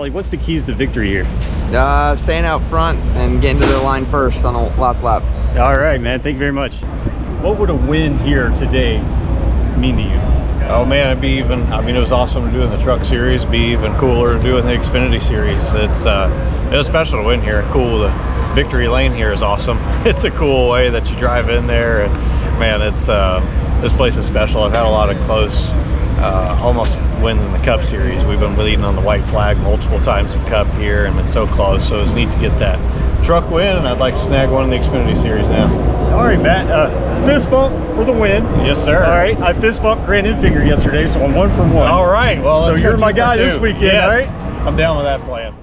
like, what's the keys to victory here? Staying out front and getting to the line first on the last lap. All right, man. Thank you very much. What would a win here today mean to you? Oh man, it'd be even, I mean, it was awesome to do in the Truck Series, be even cooler to do in the Xfinity Series. It was special to win here. Cool, the victory lane here is awesome. It's a cool way that you drive in there, and man, it's this place is special. I've had a lot of close, almost wins in the Cup Series. We've been leading on the white flag multiple times in Cup here and been so close, so it was neat to get that truck win, and I'd like to snag one in the Xfinity Series now. All right, Matt. Fist bump for the win. Yes, sir. All right. I fist bumped Brandon Finger yesterday, so I'm 1 for 1. All right. Well, so you're my guy this weekend, yes. all right? I'm down with that plan.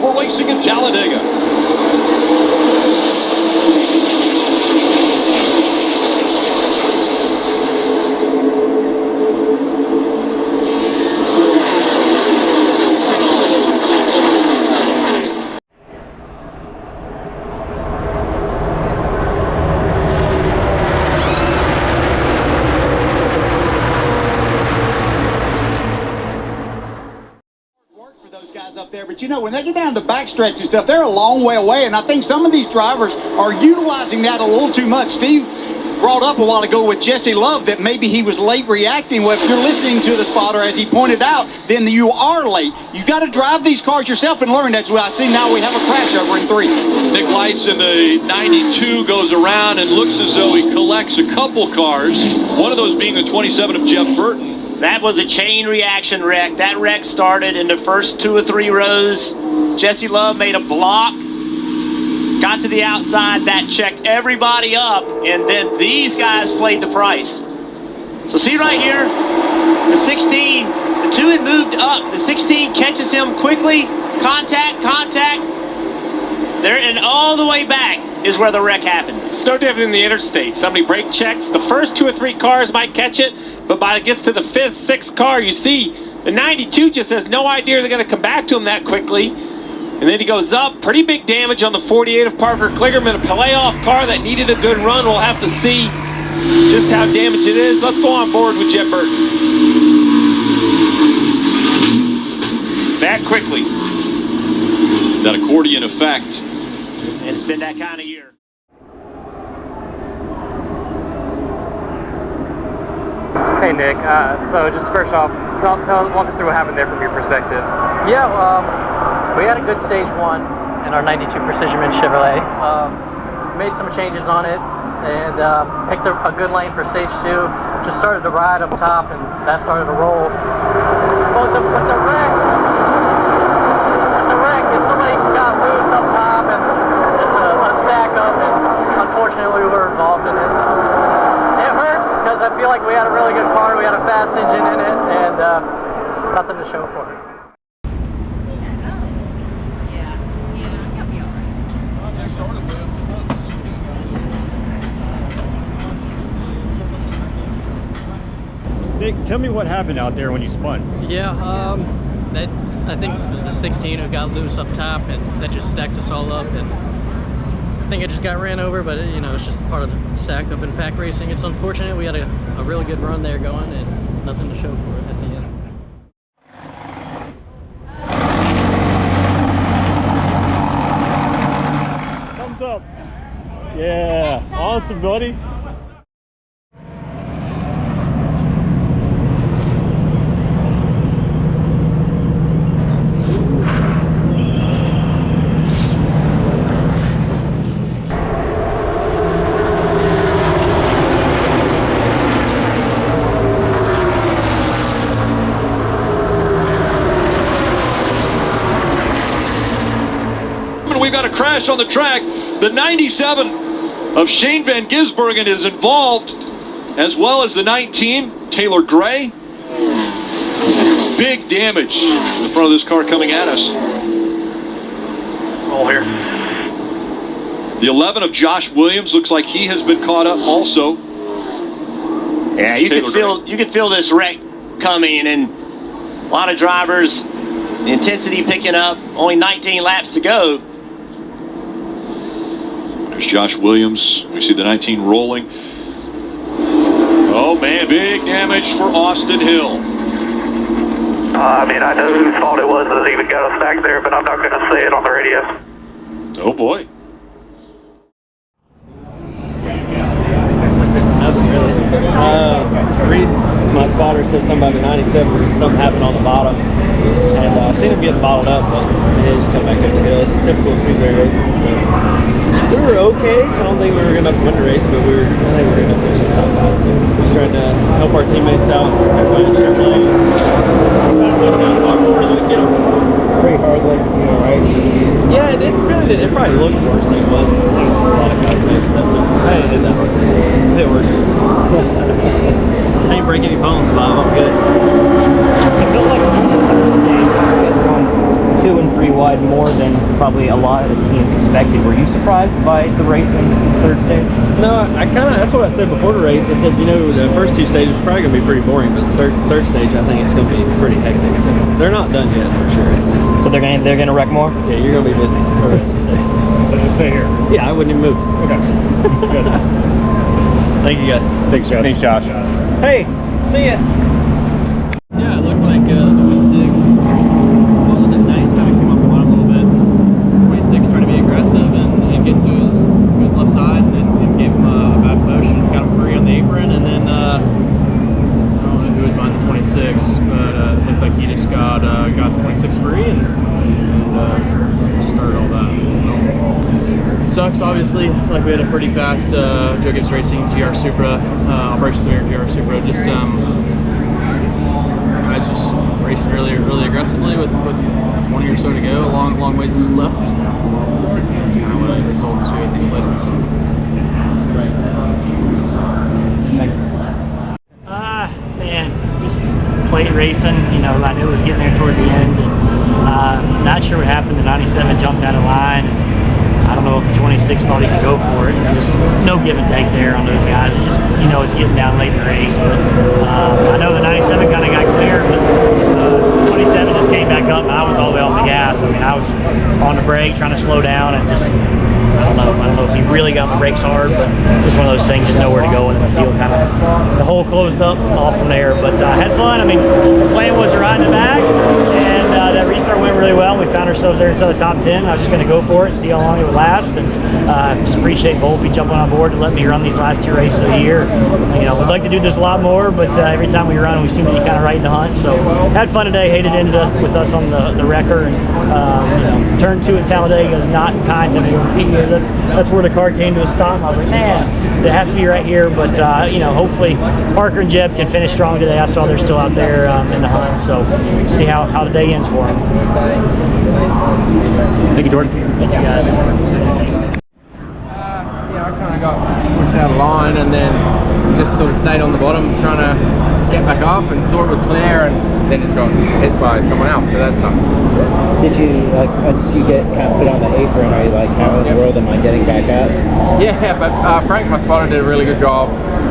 We're racing at Talladega. Up there, but you know, when they get down the backstretch and stuff, they're a long way away, and I think some of these drivers are utilizing that a little too much. Steve brought up a while ago with Jesse Love that maybe he was late reacting. Well, if you're listening to the spotter, as he pointed out, then you are late. You've got to drive these cars yourself and learn. That's what I see now. We have a crash over in 3. Nick Lights in the 92 goes around and looks as though he collects a couple cars, one of those being the 27 of Jeff Burton. That was a chain reaction wreck. That wreck started in the first 2 or 3 rows. Jesse Love made a block, got to the outside. That checked everybody up, and then these guys played the price. So see right here, the 16, the 2 had moved up. The 16 catches him quickly, contact. There and all the way back is where the wreck happens. It's no different than the interstate. Somebody brake checks. The first 2 or 3 cars might catch it, but by it gets to the 5th, 6th car, you see the 92 just has no idea they're going to come back to him that quickly. And then he goes up. Pretty big damage on the 48 of Parker Kligerman, a playoff car that needed a good run. We'll have to see just how damaged it is. Let's go on board with Jeff Burton. Back quickly. That accordion effect. And it's been that kind of year. Hey Nick, so just first off, walk us through what happened there from your perspective. Yeah, we had a good stage 1 in our 92 Precisionman Chevrolet. Made some changes on it and picked a good lane for stage 2. Just started to ride up top and that started to roll. But the wreck is somebody got loose up top and it's a stack up, and unfortunately we were involved in it. So it hurts because I feel like we had a really good car. We had a fast engine in it, and nothing to show for it. Nick, tell me what happened out there when you spun. Yeah, I think it was a 16 who got loose up top, and that just stacked us all up. And I think it just got ran over, but you know, it's just part of the stack up in pack racing. It's unfortunate. We had a really good run there going, and nothing to show for it at the end. Thumbs up. Yeah, awesome, buddy. We've got a crash on the track. The 97 of Shane Van Gisbergen is involved, as well as the 19, Taylor Gray. Big damage in the front of this car coming at us. All here. The 11 of Josh Williams looks like he has been caught up also. Yeah, you Taylor could feel this wreck coming, and a lot of drivers, the intensity picking up. Only 19 laps to go. There's Josh Williams. We see the 19 rolling. Oh man, big damage for Austin Hill. I mean, I know whose fault it was that even got us back there, but I'm not going to say it on the radio. Oh boy. Nothing really. Reed, my spotter, said something about the 97, something happened on the bottom. And I seen him getting bottled up, but they just come back up the hill. It's typical speedway racing. So we were okay. I don't think we were good enough to win the race, but I think we were good enough to finish in the top 5. So we're just trying to help our teammates out. Everybody in Chevrolet. Get them. Pretty hard, like, you know, right? Yeah, it really did. It probably looked worse than it was. It was just a lot of guys mixed up. But I didn't hit that hard. It hit worse. I didn't break any bones, Bob. I'm good. I feel like you guys were on 2 and 3 wide more than probably a lot of the teams expected. Were you surprised by the racing in the third stage? No, that's what I said before the race. I said, you know, the first 2 stages are probably going to be pretty boring, but the third stage, I think it's going to be pretty hectic. So they're not done yet, for sure. So they're gonna wreck more? Yeah, you're going to be busy for the rest of the day. So just stay here. Yeah, I wouldn't even move. Okay. Good. Thank you, guys. Thanks, Josh. Thanks, Josh. Hey, see ya. Yeah, it looked like 26. Well, the 97 came up on him a little bit. 26 trying to be aggressive and get to his left side and gave him a bad motion. Got him free on the apron, and then I don't know who was behind the 26, but it looked like he just got the 26 free and started all that. It sucks, obviously. I feel like we had a pretty fast Joe Gibbs Racing GR Supra, Operation Premier GR Supra. Just guys just racing really aggressively with 20 or so to go. Long ways left. And that's kind of what it results to at these places. Man, just plate racing. You know, I knew it was getting there toward the end. And, not sure what happened. The 97 jumped out of line. I don't know if the 26 thought he could go for it. And just no give and take there on those guys. It's just, you know, it's getting down late in the race. But I know the 97 kind of got clear, but 27 just came back up, and I was all the way off the gas. I mean, I was on the brake trying to slow down, and just I don't know if he really got the brakes hard, but just one of those things, just nowhere to go, and the field kind of, the hole closed up off from there. But I had fun. I mean, the plan was to ride in the back, and that restart went really well. We found ourselves there inside the top 10. I was just going to go for it and see how long it would last, and just appreciate Volpe jumping on board and letting me run these last 2 races of the year. You know, we'd like to do this a lot more, but every time we run, we seem to be kind of right in the hunt. So had fun today. Hated ended up with us on the wrecker, and you know, turn 2 at Talladega is not kind to me. That's where the car came to a stop. I was like, man, they have to be right here. But you know, hopefully Parker and Jeb can finish strong today. I saw they're still out there in the hunt, so see how the day ends for them. Thank you, Jordan. Thank you, guys. Yeah, I kind of got pushed out of line and then just sort of stayed on the bottom trying to get back up and thought it was clear and then just got hit by someone else, so that sucked. Did you, like, once you get kind of put on the apron, are you like, how in the world am I getting back up? Yeah, but Frank, my spotter, did a really good job.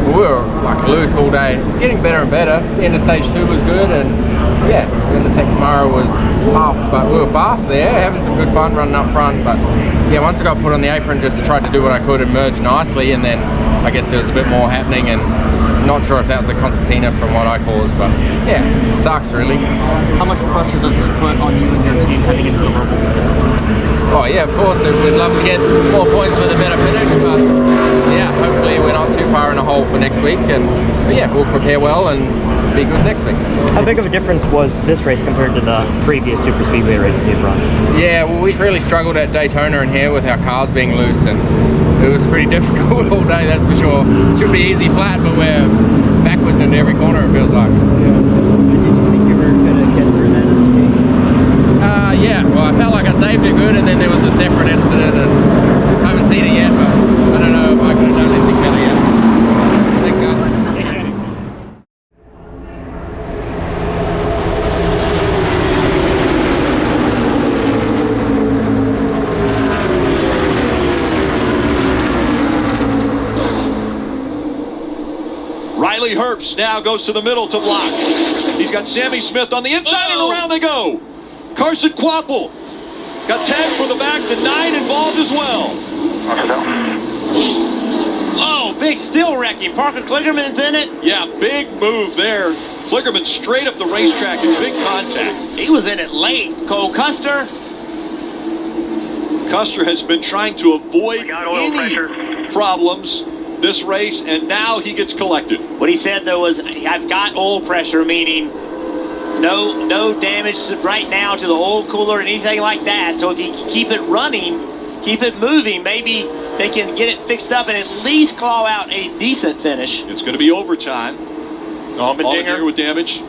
We were like loose all day. It's getting better and better. The end of stage 2 was good, and yeah, then the tech tomorrow was tough, but we were fast there, having some good fun running up front. But yeah, once I got put on the apron, just tried to do what I could and merge nicely, and then I guess there was a bit more happening, and not sure if that was a concertina from what I caused, but yeah, sucks really. How much pressure does this put on you and your team heading into the Rebel? Oh yeah, of course, we'd love to get more points with a better finish, but yeah, hopefully we're not too far in a hole for next week, but yeah, we'll prepare well and be good next week. How big of a difference was this race compared to the previous super speedway races you've run? Yeah, well, we've really struggled at Daytona and here with our cars being loose, and it was pretty difficult all day, that's for sure. Should be easy flat, but we're backwards into every corner, it feels like. Yeah. Did you think you were going to get through that unscathed? Yeah, well, I felt like I saved it good, and then there was a separate incident, and I haven't seen it yet, but I don't know if I could have done anything better yet. Thanks, guys. Riley Herbst now goes to the middle to block. He's got Sammy Smith on the inside, and around they go. Carson Quapple got tagged for the back. The 9 involved as well. Oh, big still wrecking. Parker Kligerman's in it. Yeah, big move there. Kligerman straight up the racetrack in big contact. He was in it late. Cole Custer. Custer has been trying to avoid any problems this race, and now he gets collected. What he said though was, I've got oil pressure, meaning no damage right now to the oil cooler or anything like that. So if you keep it running, keep it moving, maybe they can get it fixed up and at least claw out a decent finish. It's going to be overtime. Allmendinger with damage.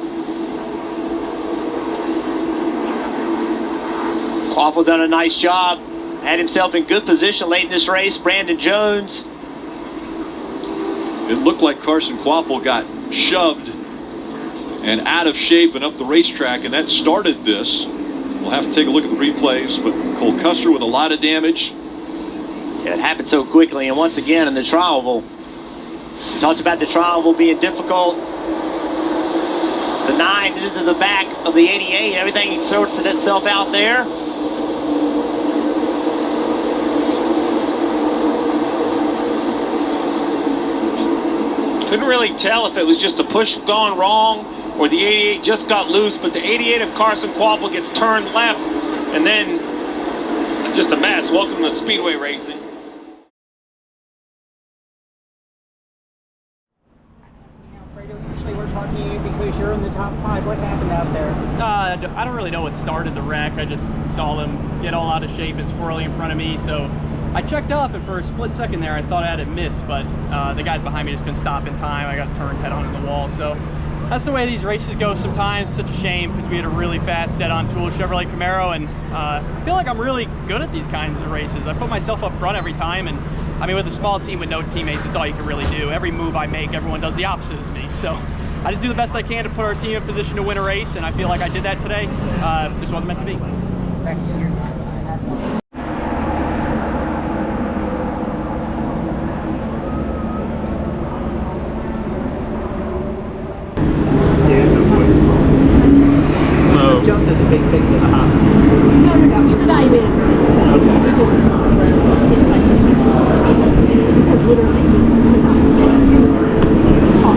Quaffle done a nice job. Had himself in good position late in this race. Brandon Jones. It looked like Carson Quapple got shoved and out of shape and up the racetrack, and that started this. We'll have to take a look at the replays, but Cole Custer with a lot of damage. Yeah, it happened so quickly, and once again in the trial, we talked about the trial being difficult. The 9 into the back of the 88, everything sorts itself out there. Couldn't really tell if it was just a push gone wrong or the 88 just got loose, but the 88 of Carson Quapple gets turned left, and then just a mess. Welcome to Speedway Racing. Usually we're talking because you're in the top 5. What happened out there? I don't really know what started the wreck. I just saw them get all out of shape and squirrely in front of me, so I checked up, and for a split second there I thought I had it missed, but the guys behind me just couldn't stop in time. I got turned head on in the wall. So that's the way these races go sometimes. It's such a shame because we had a really fast dead-on tool Chevrolet Camaro, and I feel like I'm really good at these kinds of races. I put myself up front every time, and I mean, with a small team with no teammates, it's all you can really do. Every move I make, everyone does the opposite as me. So I just do the best I can to put our team in position to win a race, and I feel like I did that today. Just wasn't meant to be. Jumps as a big ticket to the hospital. No, he's evaluated for this. Okay. Which is, it just has literally talk.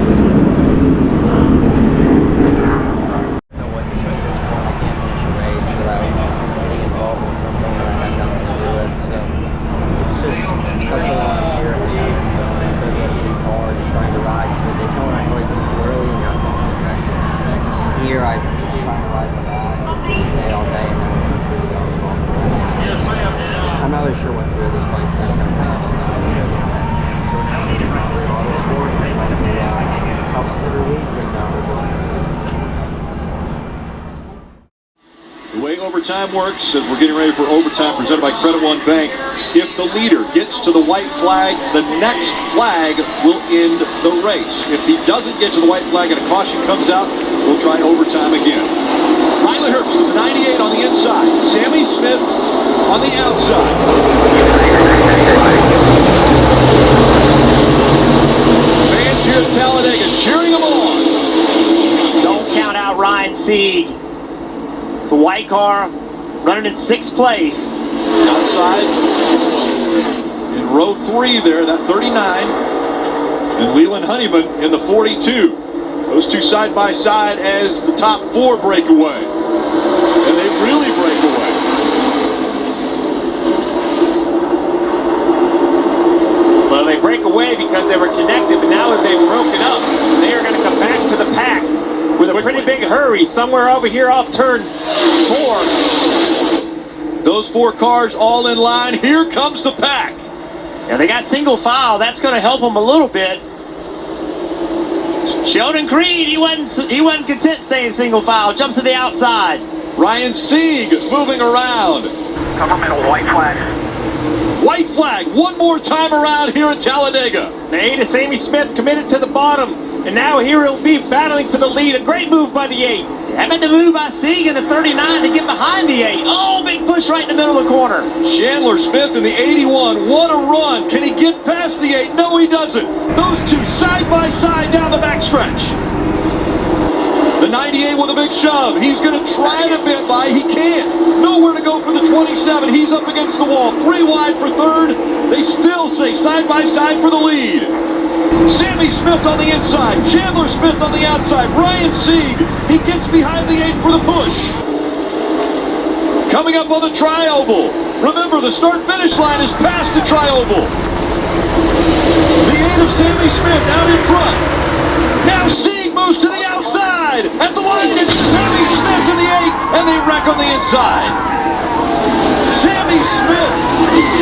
know what to do at this point. I can't finish a race without getting involved with something that I had nothing to do with. So it's just such a long year in the time zone. I feel like it's really hard just trying to ride. Because at Daytona, I feel like it's too early and you're here. I trying to ride the guy, stay all day, and then I'm not really sure what to do at this place. The way overtime works, as we're getting ready for overtime presented by Credit One Bank. If the leader gets to the white flag, the next flag will end the race. If he doesn't get to the white flag and a caution comes out, we'll try overtime again. Riley Herbst with the 98 on the inside. Sammy Smith on the outside. Fans here at Talladega cheering him on. Don't count out Ryan Sieg. The white car running in 6th place. Outside in row 3 there, that 39. And Leland Honeyman in the 42. Those two side by side as the top 4 break away. And they really break away. Well, they break away because they were connected, but now as they've broken up, they are going to come back to the pack with a pretty big hurry somewhere over here off turn 4. Those 4 cars all in line. Here comes the pack. Yeah, they got single file. That's going to help them a little bit. Sheldon Creed, he wasn't content staying single file. Jumps to the outside. Ryan Sieg moving around. Cover middle, white flag. White flag one more time around here at Talladega. The 8 is Sammy Smith committed to the bottom, and now here he'll be battling for the lead. A great move by the 8. How about the move by Sieg in the 39 to get behind the 8? Oh, big push right in the middle of the corner. Chandler Smith in the 81. What a run. Can he get past the 8? No, he doesn't. Those two side by side down the backstretch. The 98 with a big shove. He's going to try to bend by. He can't. Nowhere to go for the 27. He's up against the wall. 3 wide for 3rd. They still say side by side for the lead. Sammy Smith on the inside. Chandler Smith on the outside. Ryan Sieg. He gets behind the 8 for the push. Coming up on the tri-oval. Remember, the start-finish line is past the tri-oval. The 8 of Sammy Smith out in front. Now Sieg moves to the outside. At the line, it's Sammy Smith in the 8, and they wreck on the inside. Sammy Smith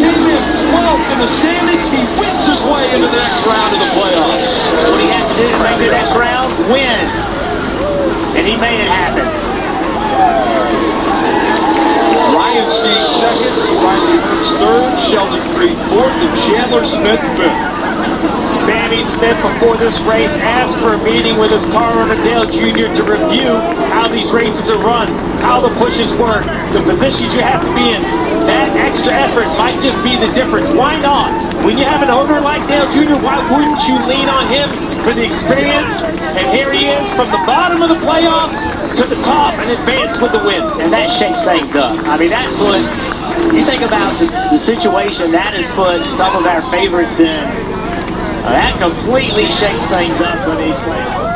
came in 12th in the standings. He wins his way into the next round of the playoffs. What he had to do to make the next round? Win. And he made it happen. Ryan Sieg 2nd, Riley Herbst 3rd, Sheldon Creed 4th, and Chandler Smith 5th. Sammy Smith, before this race, asked for a meeting with his car owner Dale Jr. to review how these races are run, how the pushes work, the positions you have to be in. That extra effort might just be the difference. Why not? When you have an owner like Dale Jr., why wouldn't you lean on him for the experience? And here he is from the bottom of the playoffs to the top and advance with the win. And that shakes things up. I mean, that puts, you think about the situation that has put some of our favorites in. That completely shakes things up for these playoffs.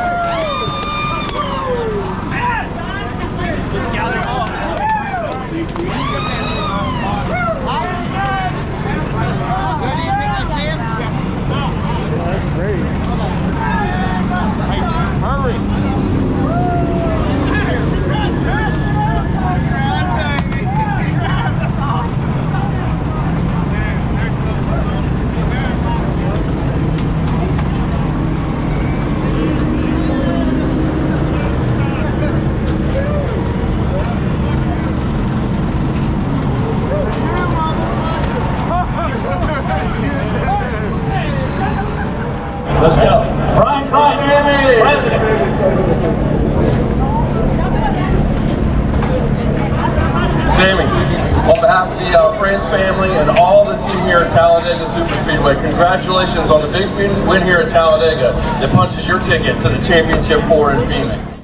Let's go. Brian Sammy. Sammy, on behalf of the Friends family and all the team here at Talladega Superspeedway, congratulations on the big win here at Talladega that punches your ticket to the Championship 4 in Phoenix.